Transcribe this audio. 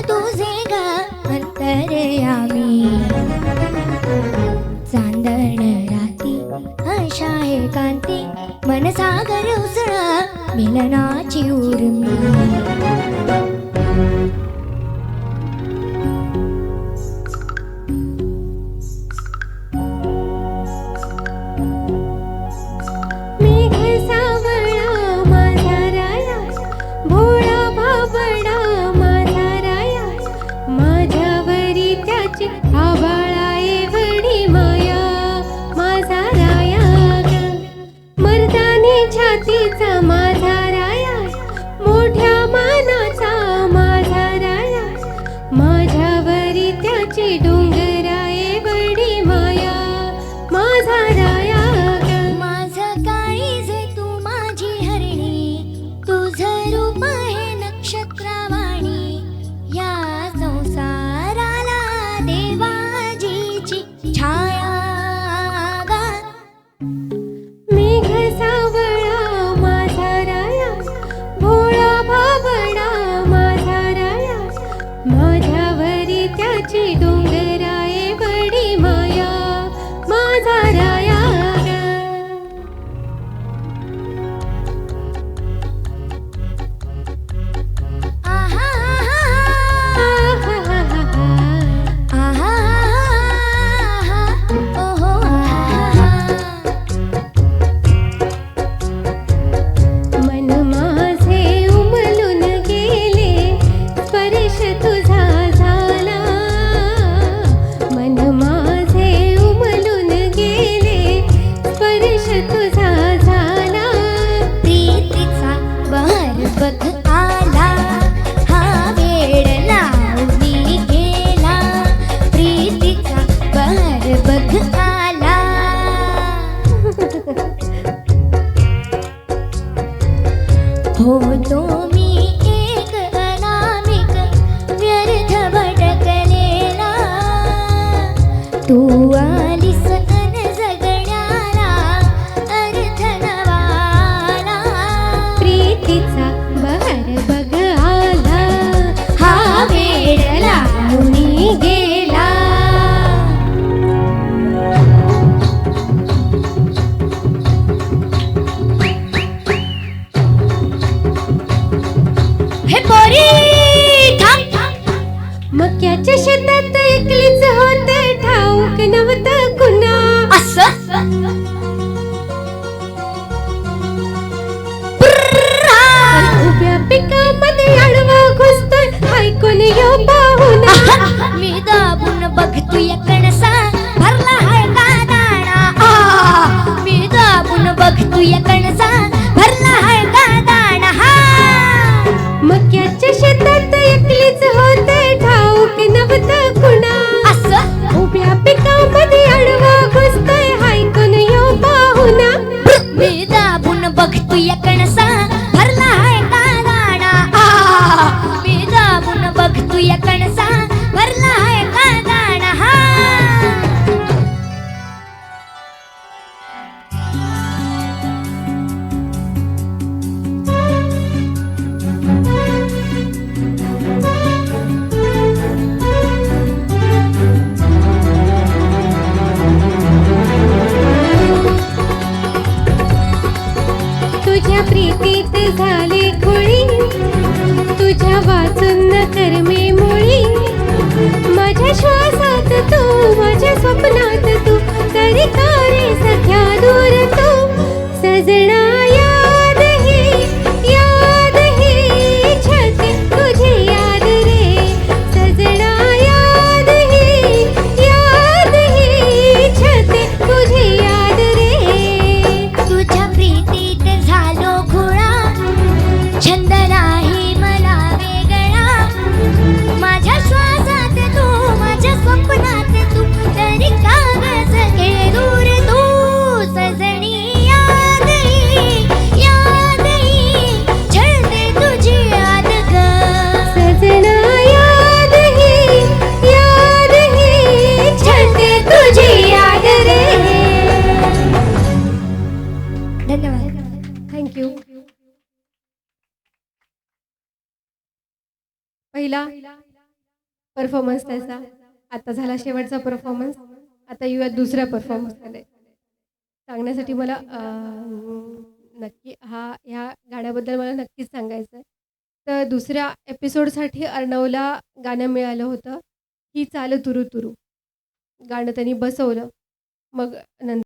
तुझे ग अंतर्यामी. चांदण राती अशा एकांती मनसागर उसळा मिलनाची उर्मी. छातीचा माझा राया, मोठ्या मानाचा माझा राया, माझ्यावरी त्याची डोंगराये बडी माया, माझा राया ग. माझं काळीज तू माझी हरणी, तुझं रूप हे नक्षत्रवाणी. या संसाराला देवाजीची छाया ग. मेघ सावळा माझा राया, भोळा भाबडा माझा राया, माझ्यावरी त्याची डोंगराये बडी माया, माझा राया ग. आहा आहा ओहो मन माझे उमलून गेले, स्पर्श तुझा झाला. मन माझे उमलून गेले, स्पर्श तुझा झाला. प्रीतीचा बहर बघ आला, हा वेड लावून गेला. प्रीतीचा बहर बघ आला. होतो मी एक अनामिक व्यर्थ भटकलेला. तू आलीस अन जगण्याला अर्थ नवाला. प्रीतीचा बहर बघ आला, हा वेड लावून गेला. हे पोरी थांब. मक्याच्या शेतात एकलीच होते, ठाऊक नव्हतं कुणा. असं उभ्या पिकामध्ये आडवा घुसतोय, ऐकून येऊ पाहुणा. मी दाबून बघतोय कणसा भरला हाय का दाणा. मी दाबून बघतोय कणसा भरला हाय का दाणा. मक्याच्या शेतात एकलीच होते, ठाऊक नव्हतं कुणा. असं उभ्या पिकामध्ये आडवा घुसतोय, ऐकून येऊ पाहुणा. मी दाबून बघतोय कणसा भरला हाय का दाणा. मी दाबून बघतोय कणसा भरला हाय का दाणा. तुझ्या प्रीतीत झाले खोळी, तुझ्या वाचून न करमे मुळी. माझ्या श्वासात तू, माझ्या स्वप्नात तू, तरी का रे सख्या दूर तू. सजना याद ही छते तुझी याद रे. सजना याद ही छते तुझी याद रे. तुझ्या प्रीतीत झालो घोळा, छंद नाही मला वेगळा. माझ्या श्वासात तू, माझ्या स्वप्नात तू, तरी कागज घे दूर तू. सजनी याद छळते तुझी याद ग. सजना याद ही छळते तुझी याद रे. धन्यवाद. थँक्यू. पहिला परफॉर्मन्स त्याचा. आता झाला शेवटचा परफॉर्मन्स. आता येऊया दुसऱ्या परफॉर्मन्सकडे. सांगण्यासाठी मला नक्की ह्या गाण्याबद्दल मला नक्कीच सांगायचं आहे. तर दुसऱ्या एपिसोडसाठी अर्णवला गाणं मिळालं होतं, ही चाल तुरू तुरू. गाणं त्यांनी बसवलं. मग नंतर